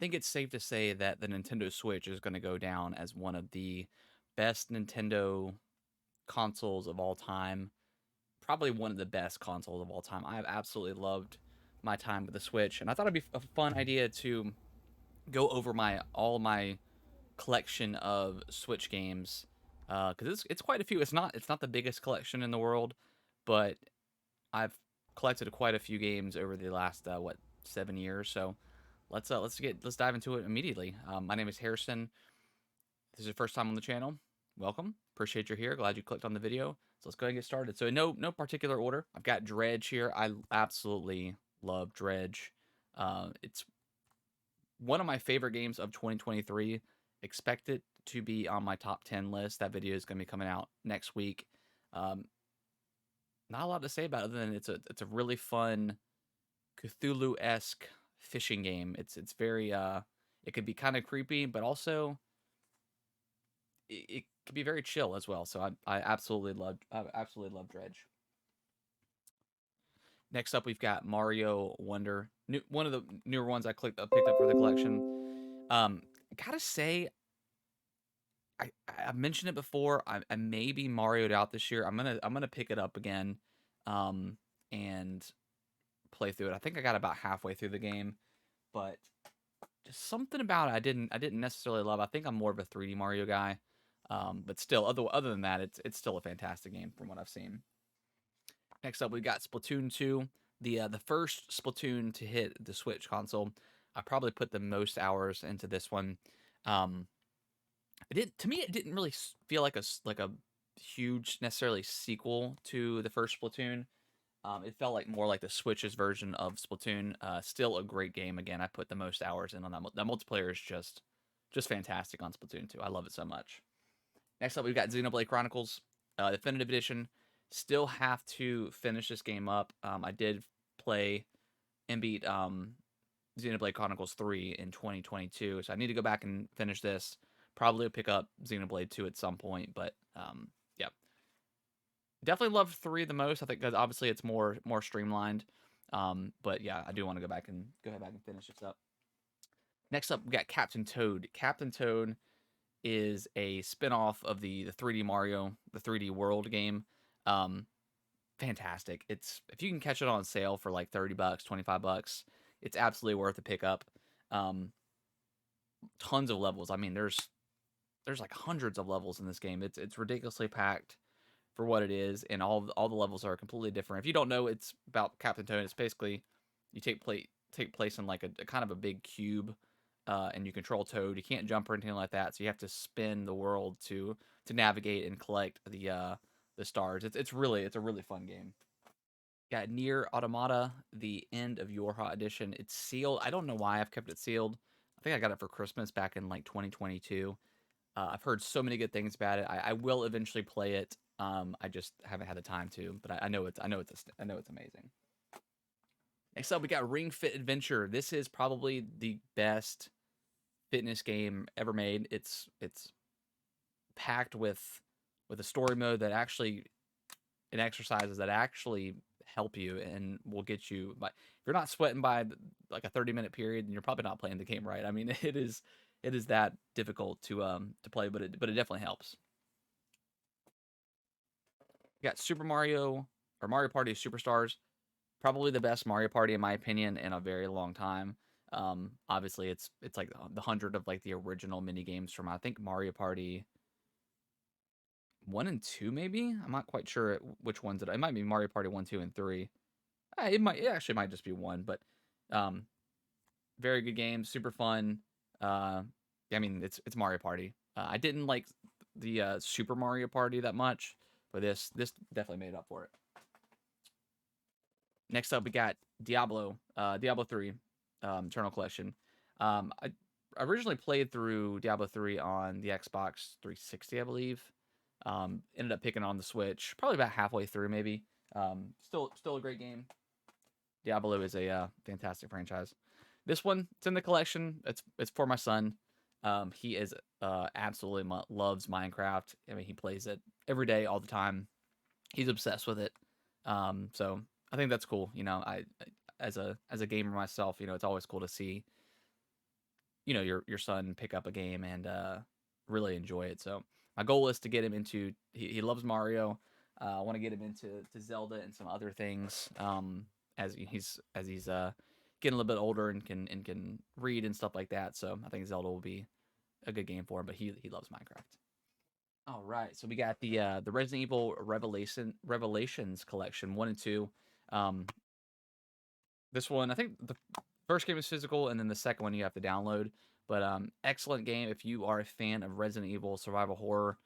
think it's safe to say that the Nintendo Switch is going to go down as one of the best Nintendo consoles of all time. Probably one of the best consoles of all time. I have absolutely loved my time with the Switch, and I thought it'd be a fun idea to go over my collection of Switch games because it's quite a few. It's not the biggest collection in the world, but I've collected quite a few games over the last 7 years. So let's dive into it immediately. My name is Harrison. This is your first time on the channel. Welcome. Appreciate you're here. Glad you clicked on the video. So let's go ahead and get started. So in no particular order. I've got Dredge here. I absolutely love Dredge. It's one of my favorite games of 2023. Expect it to be on my top 10 list. That video is going to be coming out next week. Um, Not a lot to say about it other than it's a really fun Cthulhu-esque fishing game. It's very it could be kind of creepy, but also it can be very chill as well. So I absolutely love Dredge. Next up, we've got Mario Wonder, one of the newer ones picked up for the collection. Gotta say, I mentioned it before. I may be Marioed out this year. I'm gonna pick it up again, and play through it. I think I got about halfway through the game, but just something about it I didn't necessarily love. I think I'm more of a 3D Mario guy, but still, other than that, it's still a fantastic game from what I've seen. Next up, we've got Splatoon 2, the first Splatoon to hit the Switch console. I probably put the most hours into this one. Um, to me, it didn't really feel like a huge necessarily sequel to the first Splatoon. It felt like more like the Switch's version of Splatoon. Still a great game. Again, I put the most hours in on that. That multiplayer is just fantastic on Splatoon 2. I love it so much. Next up, we've got Xenoblade Chronicles Definitive Edition. Still have to finish this game up. I did play and beat Xenoblade Chronicles 3 in 2022, so I need to go back and finish this. Probably pick up Xenoblade 2 at some point, but yeah, definitely love 3 the most. I think because obviously it's more streamlined. But yeah, I do want to go ahead back and finish this up. Next up, we got Captain Toad. Captain Toad is a spin-off of the 3D Mario, the 3D World game. Um, Fantastic. It's if you can catch it on sale for like $30, $25, it's absolutely worth a pickup. Um, Tons of levels. I mean, there's like hundreds of levels in this game. It's ridiculously packed for what it is, and all the levels are completely different. If you don't know, it's about Captain Toad. It's basically you take place in like a kind of a big cube, and you control Toad. You can't jump or anything like that, so you have to spin the world to navigate and collect the stars. It's a really fun game. Got Near Automata, the End of Yorha edition. It's sealed. I don't know why I've kept it sealed. I think I got it for Christmas back in like 2022. I've heard so many good things about it. I will eventually play it. I just haven't had the time to, but I know it's amazing. Next up, we got Ring Fit Adventure. This is probably the best fitness game ever made. It's packed with a story mode that actually and exercises that actually help you and will get you. But if you're not sweating by like a 30-minute period, then you're probably not playing the game right. I mean, it is that difficult to play, but it definitely helps. You got Super Mario or Mario Party Superstars, probably the best Mario Party in my opinion in a very long time. Obviously, it's like the 100 of like the original mini games from I think Mario Party 1 and 2 maybe. I'm not quite sure which ones it might be Mario Party 1, 2, and 3. It actually might just be one, but um, very good game, super fun. I mean, it's Mario Party. I didn't like the Super Mario Party that much, but this definitely made up for it. Next up, we got Diablo 3, Eternal Collection. I originally played through Diablo 3 on the Xbox 360, I believe. Ended up picking on the Switch, probably about halfway through, maybe. Still a great game. Diablo is a fantastic franchise. This one, it's in the collection. It's for my son. He is absolutely loves Minecraft. I mean, he plays it every day, all the time. He's obsessed with it. So I think that's cool. You know, I as a gamer myself, you know, it's always cool to see your son pick up a game and really enjoy it. So my goal is to get him into. He loves Mario. I want to get him into Zelda and some other things. As he's getting a little bit older and can read and stuff like that. So I think Zelda will be a good game for him. But he loves Minecraft. All right, so we got the Resident Evil Revelations collection 1 and 2. Um, this one, I think the first game is physical, and then the second one you have to download. But excellent game if you are a fan of Resident Evil survival horror.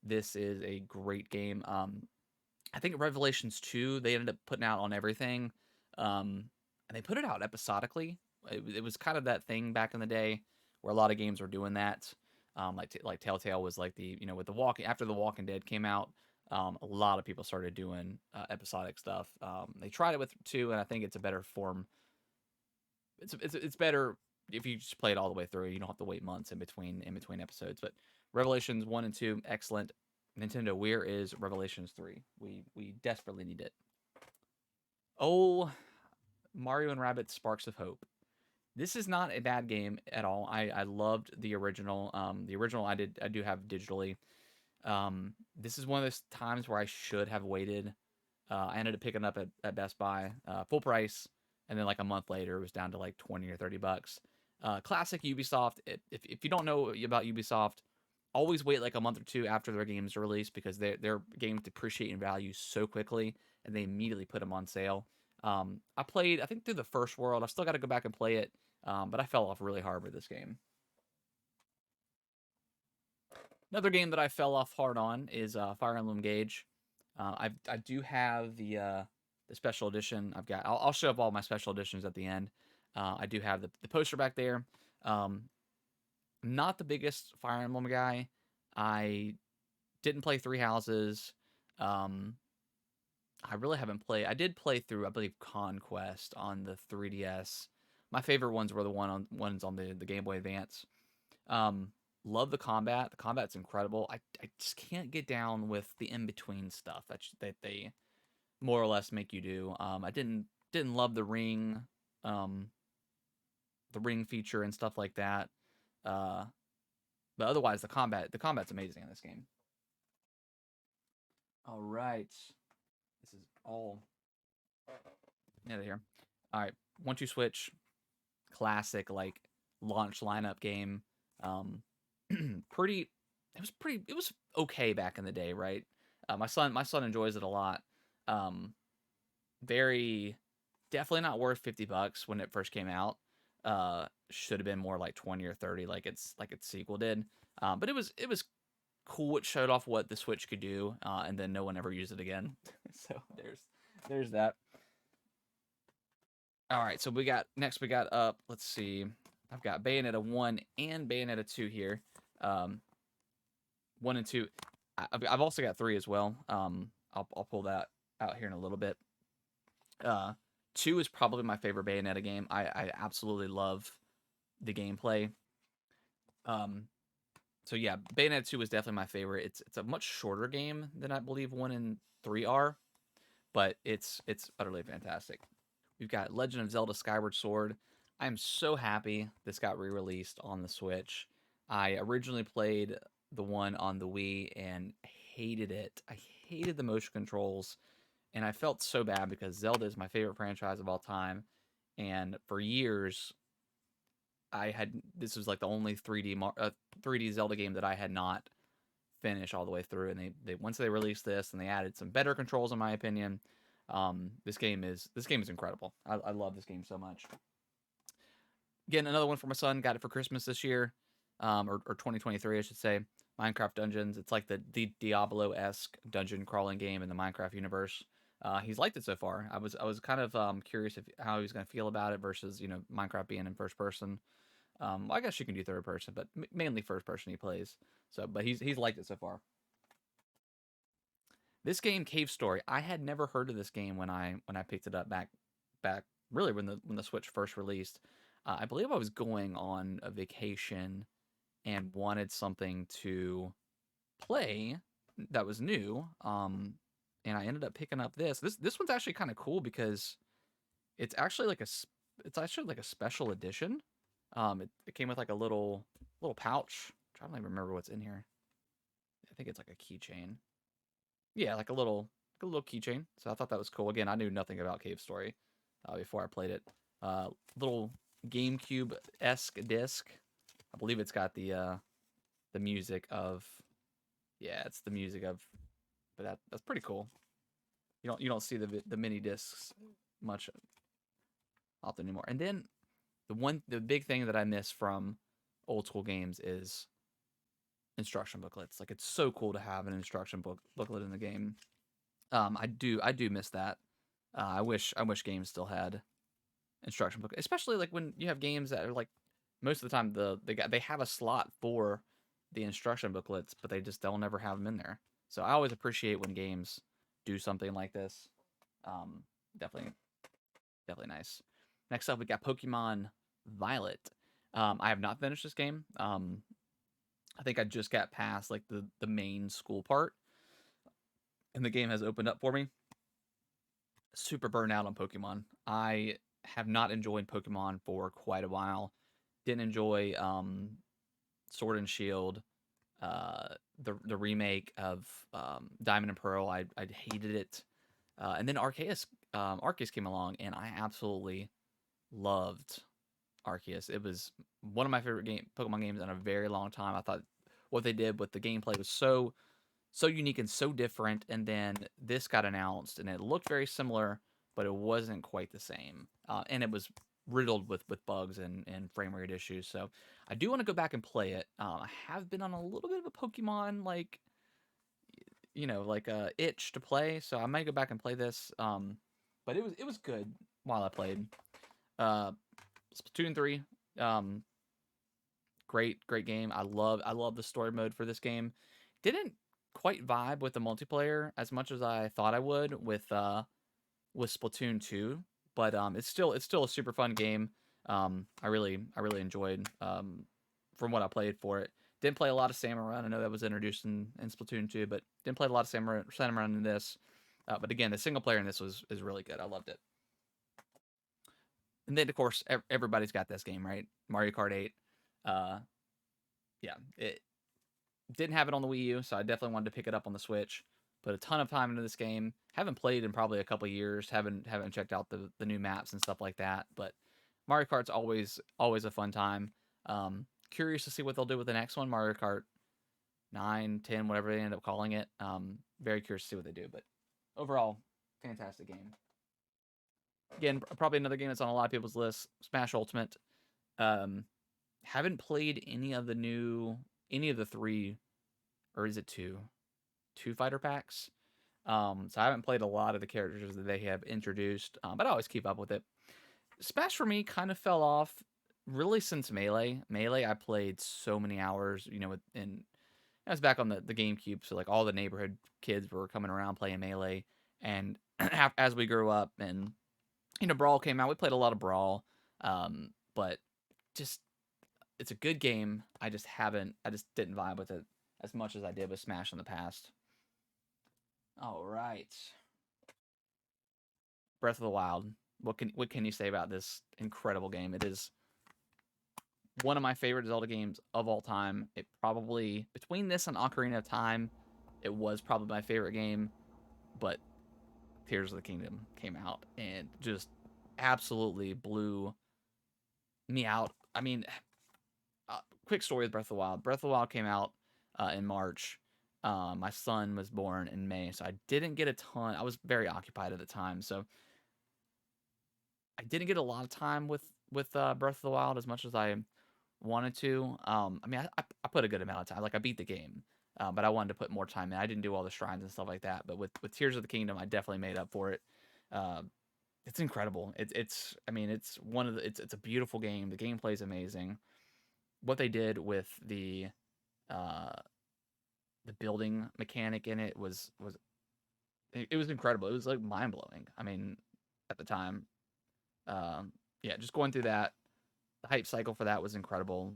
This is a great game. I think Revelations 2 they ended up putting out on everything, and they put it out episodically. It was kind of that thing back in the day where a lot of games were doing that. Like Telltale was like with the Walking after the Walking Dead came out. A lot of people started doing episodic stuff. They tried it with 2, and I think it's a better form. It's better if you just play it all the way through. You don't have to wait months in between episodes. But Revelations 1 and 2, excellent. Nintendo, where is Revelations 3? We desperately need it. Oh, Mario and Rabbids Sparks of Hope. This is not a bad game at all. I loved the original. The original I do have digitally. This is one of those times where I should have waited. I ended up picking it up at Best Buy, full price, and then like a month later, it was down to like 20 or $30. Classic Ubisoft. If you don't know about Ubisoft, always wait like a month or two after their games are released because their games depreciate in value so quickly, and they immediately put them on sale. I played, I think, through the first world. I still got to go back and play it, but I fell off really hard with this game. Another game that I fell off hard on is Fire Emblem Gage. I do have the special edition. I'll show up all my special editions at the end. I do have the poster back there. Um, not the biggest Fire Emblem guy. I didn't play Three Houses. Um, I really haven't played. I did play through, I believe, Conquest on the 3DS. My favorite ones were the ones on the Game Boy Advance. Um, love the combat. The combat's incredible. I just can't get down with the in between stuff that they more or less make you do. I didn't love um, the ring feature and stuff like that. Uh, but otherwise, the combat's amazing in this game. All right, this is all out of here. All right, 1-2 switch, classic like launch lineup game. Um, pretty. It was okay back in the day, right? My son enjoys it a lot. Um, very definitely not worth $50 when it first came out. Should have been more like 20 or 30, like its sequel did. But it was cool. It showed off what the Switch could do, and then no one ever used it again. So there's that. All right, so we got up. Let's see. I've got Bayonetta 1 and Bayonetta 2 here. Um, 1 and 2. I've also got 3 as well. I'll pull that out here in a little bit. Uh, 2 is probably my favorite Bayonetta game. I absolutely love the gameplay. Um, so yeah, Bayonetta 2 is definitely my favorite. It's a much shorter game than I believe 1 and 3 are, but it's utterly fantastic. We've got Legend of Zelda Skyward Sword. I'm so happy this got re-released on the Switch. I originally played the one on the Wii and hated it. I hated the motion controls, and I felt so bad because Zelda is my favorite franchise of all time. And for years, this was like the only 3D Zelda game that I had not finished all the way through. And they once they released this and they added some better controls, in my opinion. This game is incredible. I love this game so much. Again, another one for my son. Got it for Christmas this year, or 2023, I should say. Minecraft Dungeons. It's like the Diablo-esque dungeon crawling game in the Minecraft universe. He's liked it so far. I was kind of curious how he was going to feel about it versus Minecraft being in first person. I guess you can do third person, but mainly first person he plays. So, but he's liked it so far. This game, Cave Story, I had never heard of this game when I picked it up back really when the Switch first released. I believe I was going on a vacation and wanted something to play that was new. And I ended up picking up this one's actually kind of cool because it's actually like a special edition. It came with like a little pouch. I don't even remember what's in here. I think it's like a keychain. Yeah, like a little keychain. So I thought that was cool. Again, I knew nothing about Cave Story before I played it. Little GameCube esque disc. I believe it's got the music of, yeah, it's the music of, but that's pretty cool. You don't see the mini discs much often anymore. And then the big thing that I miss from old school games is instruction booklets. Like, it's so cool to have an instruction booklet in the game. I do miss that. I wish games still had instruction book, especially like when you have games that are like, most of the time they have a slot for the instruction booklets, but they'll never have them in there. So I always appreciate when games do something like this. Um, definitely definitely nice. Next up, we got Pokemon Violet. I have not finished this game. I think I just got past like the main school part, and the game has opened up for me. Super burnt out on Pokemon. I have not enjoyed Pokemon for quite a while. Didn't enjoy Sword and Shield, the remake of Diamond and Pearl. I hated it, and then Arceus came along, and I absolutely loved Arceus. It was one of my favorite Pokemon games in a very long time. I thought what they did with the gameplay was so unique and so different. And then this got announced, and it looked very similar, but it wasn't quite the same. And it was riddled with bugs and frame rate issues. So I do want to go back and play it. I have been on a little bit of a Pokemon like, like itch to play, so I might go back and play this. But it was good while I played. Uh, Splatoon 3. Um, great game. I love the story mode for this game. Didn't quite vibe with the multiplayer as much as I thought I would with Splatoon 2, but it's still a super fun game. I really enjoyed from what I played for it. Didn't play a lot of Salmon Run. I know that was introduced in Splatoon 2, but didn't play a lot of Salmon Run in this. But again, the single player in this is really good. I loved it. And then of course everybody's got this game, right? Mario Kart 8. Uh, yeah, it didn't have it on the Wii U, so I definitely wanted to pick it up on the Switch. Put a ton of time into this game. Haven't played in probably a couple years. Haven't checked out the new maps and stuff like that. But Mario Kart's always a fun time. Curious to see what they'll do with the next one, Mario Kart 9, 10, whatever they end up calling it. Very curious to see what they do. But overall, fantastic game. Again, probably another game that's on a lot of people's lists. Smash Ultimate. Um, haven't played any of the three, or is it two fighter packs. So I haven't played a lot of the characters that they have introduced, but I always keep up with it. Smash for me kind of fell off really since Melee. Melee, I played so many hours, and I was back on the GameCube, so like all the neighborhood kids were coming around playing Melee, and as we grew up and Brawl came out, we played a lot of Brawl, but just it's a good game. I just didn't vibe with it as much as I did with Smash in the past. All right. Breath of the Wild. What can you say about this incredible game? It is one of my favorite Zelda games of all time. It probably, between this and Ocarina of Time, it was probably my favorite game, but Tears of the Kingdom came out and just absolutely blew me out. I mean, quick story with Breath of the Wild. Breath of the Wild came out in March. My son was born in May, so I didn't get a ton. I was very occupied at the time, so I didn't get a lot of time with Breath of the Wild as much as I wanted to. I mean, I put a good amount of time. Like, I beat the game, but I wanted to put more time in. I didn't do all the shrines and stuff like that. But with Tears of the Kingdom, I definitely made up for it. Uh, it's incredible. It's I mean, it's one of the it's a beautiful game. The gameplay is amazing. What they did with uh the building mechanic in it it was incredible. It was like mind blowing. I mean, at the time, yeah, just going through that, the hype cycle for that was incredible.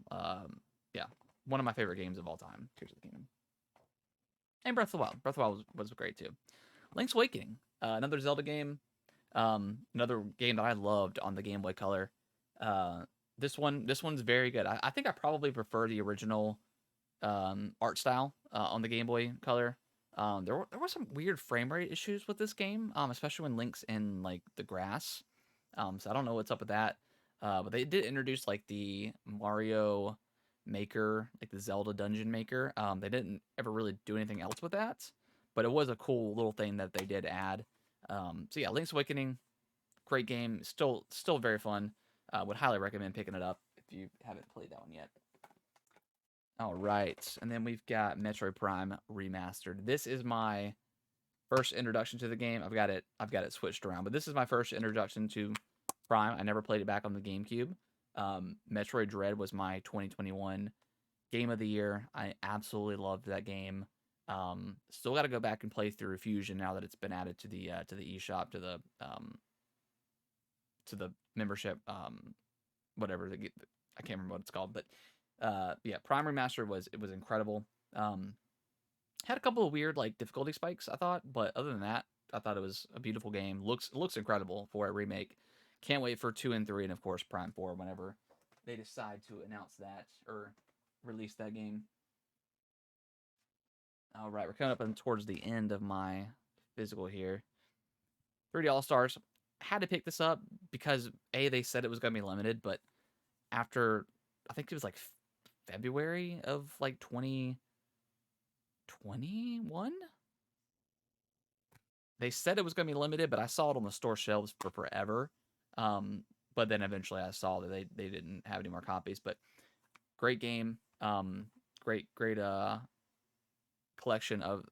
Yeah, one of my favorite games of all time, Tears of the Kingdom, and Breath of the Wild. Breath of the Wild was great too. Link's Awakening, another Zelda game, another game that I loved on the Game Boy Color. Uh, This one's very good. I think I probably prefer the original art style on the Game Boy Color. There were some weird frame rate issues with this game, especially when Link's in like the grass. So I don't know what's up with that. But they did introduce like the Mario Maker, like the Zelda Dungeon Maker. They didn't ever really do anything else with that, but it was a cool little thing that they did add. So yeah, Link's Awakening, great game, still very fun. Would highly recommend picking it up if you haven't played that one yet. All right, and then we've got Metroid Prime Remastered. This is my first introduction to the game. I've got it switched around, but this is my first introduction to Prime. I never played it back on the GameCube. Metroid Dread was my 2021 game of the year. I absolutely loved that game. Still got to go back and play through Fusion now that it's been added to the eShop, to the membership, whatever I can't remember what it's called, but yeah, Prime Remastered was incredible. Had a couple of weird like difficulty spikes, I thought, but other than that, I thought it was a beautiful game. Looks incredible for a remake. Can't wait for 2 and 3, and of course Prime 4 whenever they decide to announce that or release that game. All right, we're coming up towards the end of my physical here. 3D All Stars. Had to pick this up because they said it was going to be limited, but after I think it was like February of like 2021, they said it was going to be limited, but I saw it on the store shelves for forever. But then eventually I saw that they didn't have any more copies. But great game. Great collection of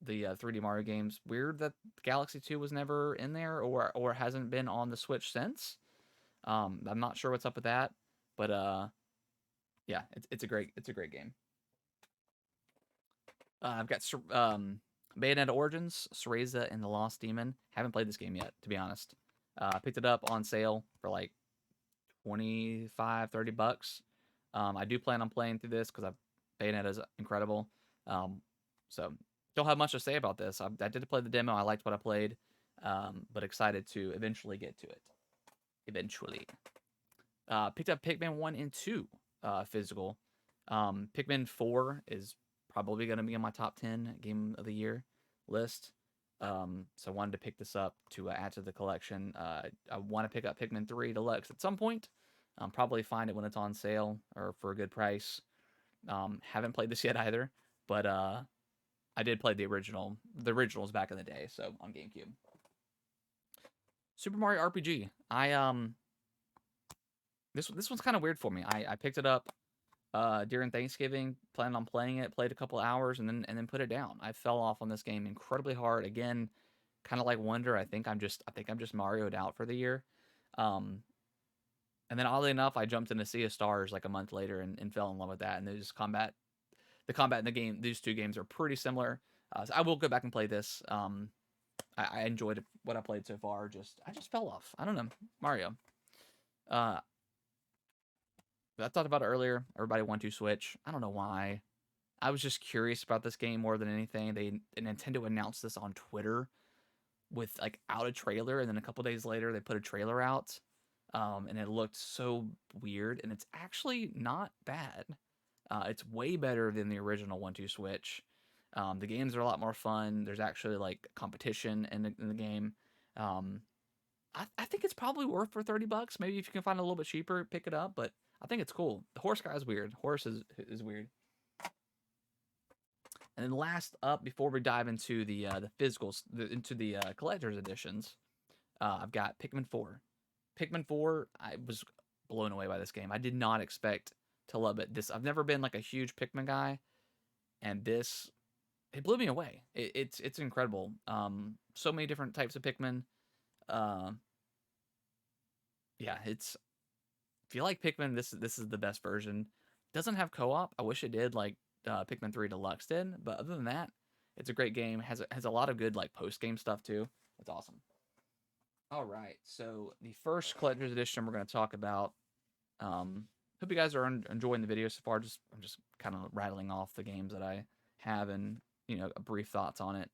the 3D Mario games. Weird that Galaxy 2 was never in there or hasn't been on the Switch since. I'm not sure what's up with that, but yeah, it's a great game. I've got Bayonetta Origins, Cereza, and the Lost Demon. Haven't played this game yet, to be honest. Picked it up on sale for like 25, $30. I do plan on playing through this because Bayonetta is incredible. So don't have much to say about this. I did play the demo. I liked what I played, but excited to eventually get to it. Eventually. Picked up Pikmin 1 and 2 physical. Pikmin 4 is probably going to be on my top 10 game of the year list. So I wanted to pick this up to add to the collection. I want to pick up Pikmin 3 Deluxe at some point. Probably find it when it's on sale or for a good price. Haven't played this yet either, but I did play the original. The originals back in the day, so on GameCube. Super Mario RPG. This one's kind of weird for me. I picked it up during Thanksgiving, planned on playing it, played a couple hours, and then put it down. I fell off on this game incredibly hard. Again, kind of like Wonder. I think I'm just Mario'd out for the year. And then oddly enough, I jumped into Sea of Stars like a month later and fell in love with that. And the combat in the game, these two games are pretty similar. So I will go back and play this. I enjoyed what I played so far. I just fell off. I don't know, Mario. Uh, I thought about it earlier. Everybody want to Switch. I don't know why. I was just curious about this game more than anything. Nintendo announced this on Twitter with like out a trailer, and then a couple days later they put a trailer out, and it looked so weird. And it's actually not bad. It's way better than the original 1-2 Switch. The games are a lot more fun. There's actually like competition in the game. I think it's probably worth for $30. Maybe if you can find it a little bit cheaper, pick it up. But I think it's cool. The horse guy is weird. Horse is weird. And then last up, before we dive into the physicals, into the collector's editions, I've got Pikmin 4. Pikmin 4, I was blown away by this game. I did not expect to love it. I've never been like a huge Pikmin guy, and this it blew me away. It's incredible. So many different types of Pikmin. Uh, yeah, if you like Pikmin, this is the best version. Doesn't have co-op. I wish it did, like Pikmin 3 Deluxe did. But other than that, it's a great game. Has a lot of good like post game stuff too. It's awesome. All right, so the first collector's edition we're going to talk about. Hope you guys are enjoying the video so far. I'm just kind of rattling off the games that I have and brief thoughts on it.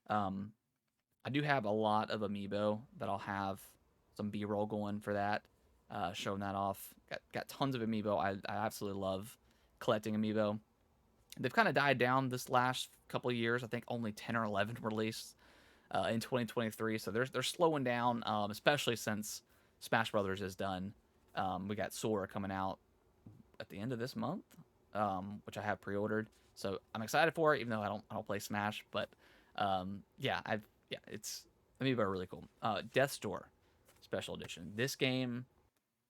I do have a lot of amiibo that I'll have some B-roll going for that. showing that off. Got tons of amiibo. I absolutely love collecting amiibo. They've kind of died down this last couple of years. I think only 10 or 11 released in 2023, so they're slowing down, especially since Smash Brothers is done. We got Sora coming out at the end of this month, which I have pre-ordered. So I'm excited for it, even though I don't play Smash. But yeah, it's amiibo are really cool. Death's Door Special Edition. This game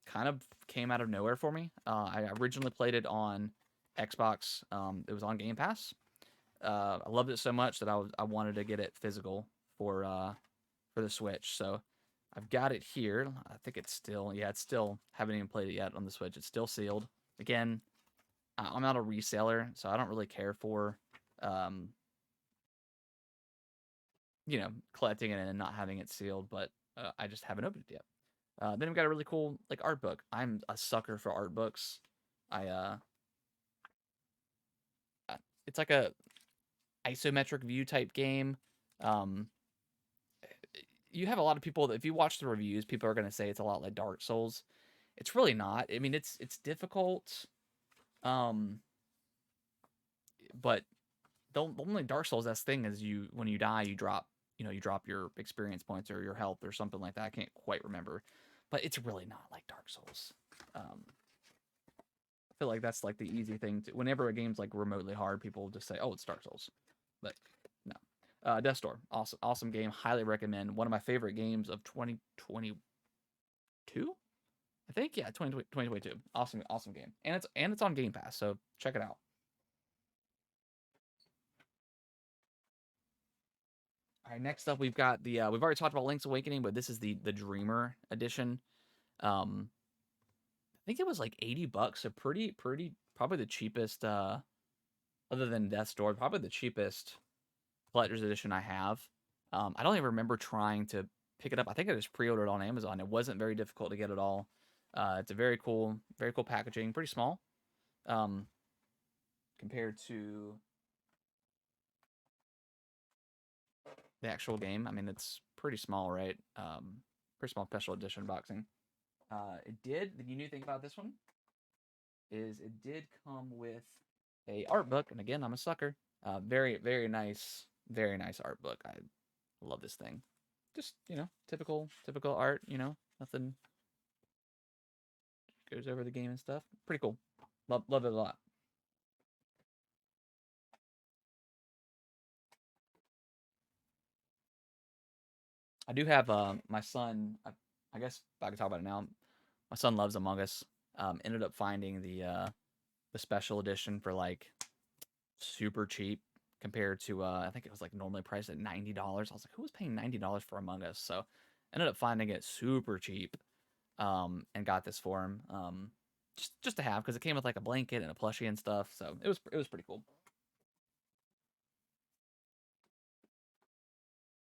kind of came out of nowhere for me. I originally played it on Xbox. It was on Game Pass. I loved it so much that I wanted to get it physical for the Switch. So I've got it here. I think it's still haven't even played it yet on the Switch. It's still sealed. Again, I'm not a reseller, so I don't really care for um, collecting it and not having it sealed, but I just haven't opened it yet. Then we've got a really cool like art book. I'm a sucker for art books. I it's like a isometric view type game. Um, you have a lot of people that if you watch the reviews, people are going to say it's a lot like Dark Souls. It's really not. I mean, it's difficult. Um, but the only Dark Souls that's thing is when you die, you drop your experience points or your health or something like that. I can't quite remember, but it's really not like Dark Souls. I feel like that's like the easy thing to. Whenever a game's like remotely hard, people just say, "Oh, it's Dark Souls," but no. Death's Door, awesome game. Highly recommend. One of my favorite games of 2022. I think, yeah, 2022. Awesome game, and it's on Game Pass, so check it out. All right, next up we've got the we've already talked about Link's Awakening, but this is the Dreamer edition. Um, I think it was like $80, so pretty probably the cheapest other than Death's Door, probably the cheapest collector's edition I have. I don't even remember trying to pick it up. I think I just pre-ordered on Amazon. It wasn't very difficult to get at all. It's a very cool packaging, pretty small um, compared to the actual game. I mean, it's pretty small, right? Pretty small special edition boxing. It did. The new thing about this one is it did come with a art book, and again, I'm a sucker. Very nice art book. I love this thing. Just typical art. Nothing goes over the game and stuff. Pretty cool. Love it a lot. I do have my son. I guess I can talk about it now. My son loves Among Us. Ended up finding the special edition for like super cheap compared to I think it was like normally priced at $90. I was like, who was paying $90 for Among Us? So ended up finding it super cheap, and got this for him, just to have because it came with like a blanket and a plushie and stuff. So it was pretty cool.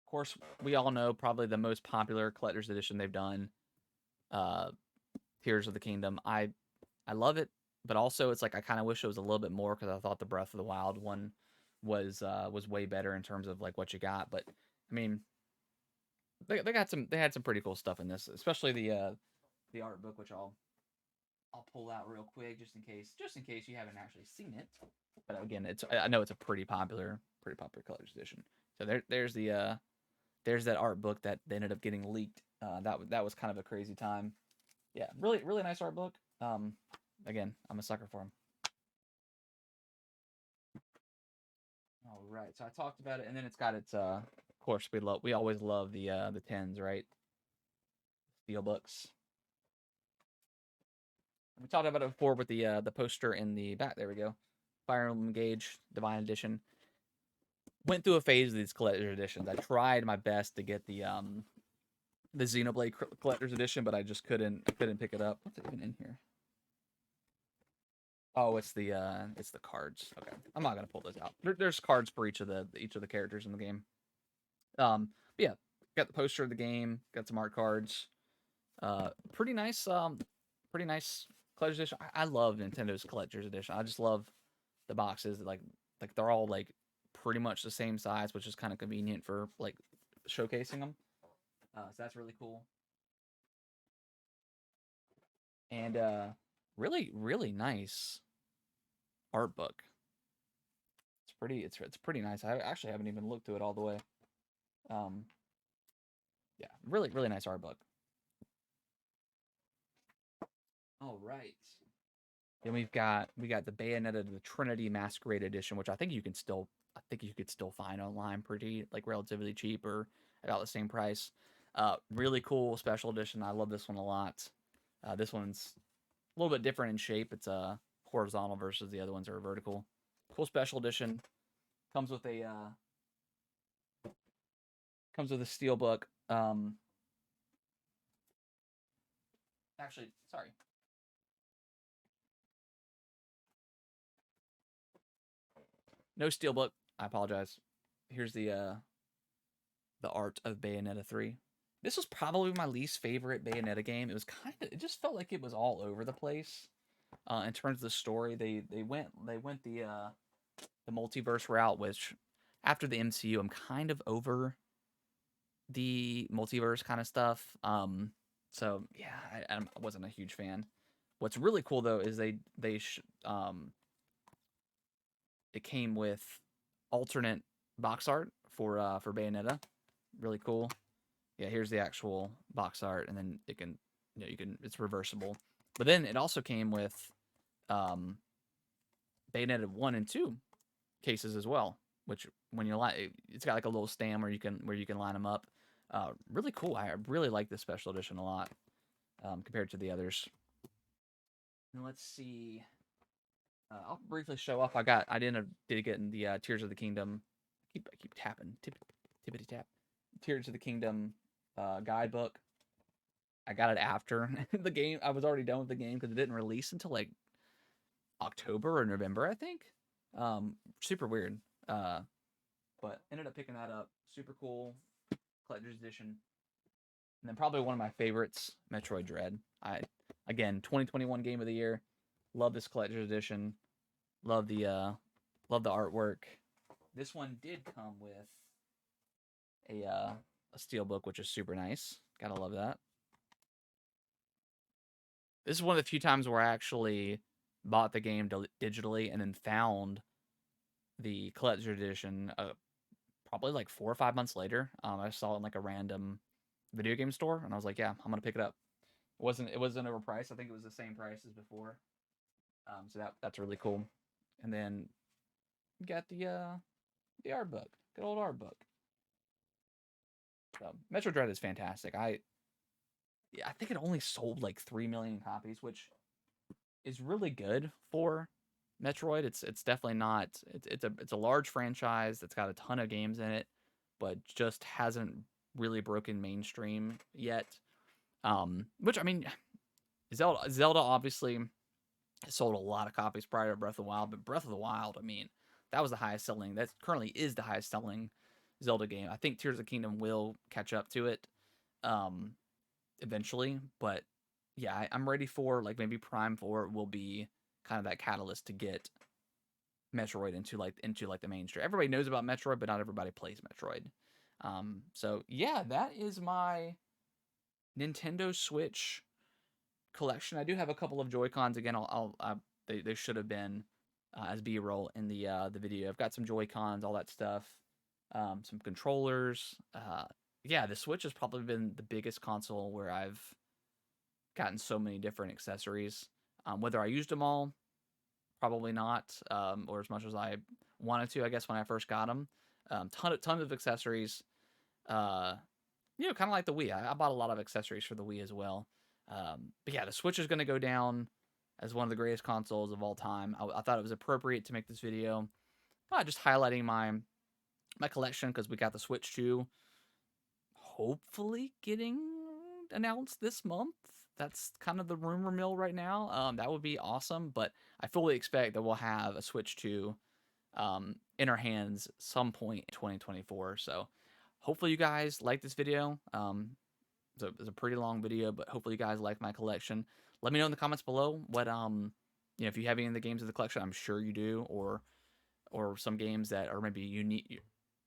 Of course, we all know probably the most popular collector's edition they've done, uh, Tears of the Kingdom. I love it, but also it's like I kind of wish it was a little bit more because I thought the Breath of the Wild one was way better in terms of like what you got. But I mean, they had some pretty cool stuff in this, especially the art book, which I'll pull out real quick just in case you haven't actually seen it. But again, I know it's a pretty popular colors edition. So there's that art book that they ended up getting leaked. That was kind of a crazy time. Yeah, really nice art book. Again, I'm a sucker for them. All right, so I talked about it, and then it's got its. Of course, we always love the tens, right? Steel books. We talked about it before with the poster in the back. There we go. Fire Emblem Engage Divine Edition. Went through a phase of these collector's editions. I tried my best to get the Xenoblade collector's edition, but I just couldn't pick it up. What's it even in here? Oh, it's the cards. Okay, I'm not gonna pull those out. There's cards for each of the characters in the game. But yeah, got the poster of the game. Got some art cards. Pretty nice. Pretty nice collector's edition. I love Nintendo's collector's edition. I just love the boxes. Like they're all like pretty much the same size, which is kind of convenient for like showcasing them. So that's really cool. and really, really nice art book. It's pretty nice. I actually haven't even looked through it all the way. Um, yeah, really, really nice art book. All right. Then we got the Bayonetta the Trinity Masquerade Edition, which I think you could still find online pretty like relatively cheap or about the same price. Really cool special edition. I love this one a lot. This one's a little bit different in shape. It's a horizontal versus the other ones are vertical. Cool special edition. Comes with a steel book. Actually, sorry. No steel book. I apologize. Here's the art of Bayonetta 3. This was probably my least favorite Bayonetta game. It was it just felt like it was all over the place. In terms of the story, they went the multiverse route, which after the MCU, I'm kind of over the multiverse kind of stuff. So yeah, I wasn't a huge fan. What's really cool though is it came with alternate box art for Bayonetta. Really cool. Yeah, here's the actual box art, and then it's reversible. But then it also came with um, Bayonetta 1 and 2 cases as well, which when you line, it's got like a little stand where you can line them up. Really cool. I really like this special edition a lot compared to the others. Now let's see. I'll briefly show off. I did get in the Tears of the Kingdom. I keep tapping, tippity tap. Tears of the Kingdom guidebook. I got it after the game. I was already done with the game because it didn't release until like October or November, I think. Super weird. But ended up picking that up. Super cool collector's edition. And then probably one of my favorites, Metroid Dread. Again, 2021 game of the year. Love this collector's edition. Love the artwork. This one did come with a steel book, which is super nice. Gotta love that. This is one of the few times where I actually bought the game digitally and then found the collector's edition probably like 4 or 5 months later. I saw it in like a random video game store, and I was like, yeah, I'm gonna pick it up. It wasn't overpriced. I think it was the same price as before. So that's really cool. And then you got the art book, good old art book. So Metro Dread is fantastic. I think it only sold like 3 million copies, which is really good for Metroid. It's definitely not. It's a large franchise that's got a ton of games in it, but just hasn't really broken mainstream yet. Which I mean, Zelda obviously sold a lot of copies prior to Breath of the Wild, but Breath of the Wild, I mean, that was the highest selling. That currently is the highest selling Zelda game. I think Tears of the Kingdom will catch up to it eventually, but yeah, I'm ready for like maybe Prime 4 will be kind of that catalyst to get Metroid into like the mainstream. Everybody knows about Metroid, but not everybody plays Metroid. So yeah, that is my Nintendo Switch collection. I do have a couple of Joy Cons. Again, they should have been as B-roll in the video. I've got some Joy Cons, all that stuff, some controllers. Yeah, the Switch has probably been the biggest console where I've gotten so many different accessories. Whether I used them all, probably not, or as much as I wanted to. I guess when I first got them, tons of accessories. Kind of like the Wii. I bought a lot of accessories for the Wii as well. But yeah, the Switch is going to go down as one of the greatest consoles of all time. I thought it was appropriate to make this video, just highlighting my collection because we got the Switch 2 hopefully getting announced this month. That's kind of the rumor mill right now. That would be awesome, but I fully expect that we'll have a Switch 2 in our hands some point in 2024. So hopefully you guys like this video. It's a pretty long video, but hopefully you guys like my collection. Let me know in the comments below what if you have any of the games in the collection. I'm sure you do, or some games that are maybe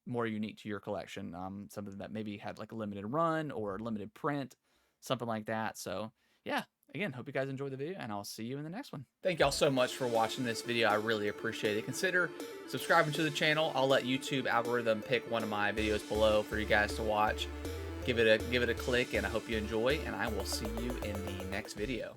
more unique to your collection. Something that maybe had like a limited run or limited print, something like that. So yeah, again, hope you guys enjoyed the video, and I'll see you in the next one. Thank y'all so much for watching this video. I really appreciate it. Consider subscribing to the channel. I'll let YouTube algorithm pick one of my videos below for you guys to watch. Give it a click, and I hope you enjoy, and I will see you in the next video.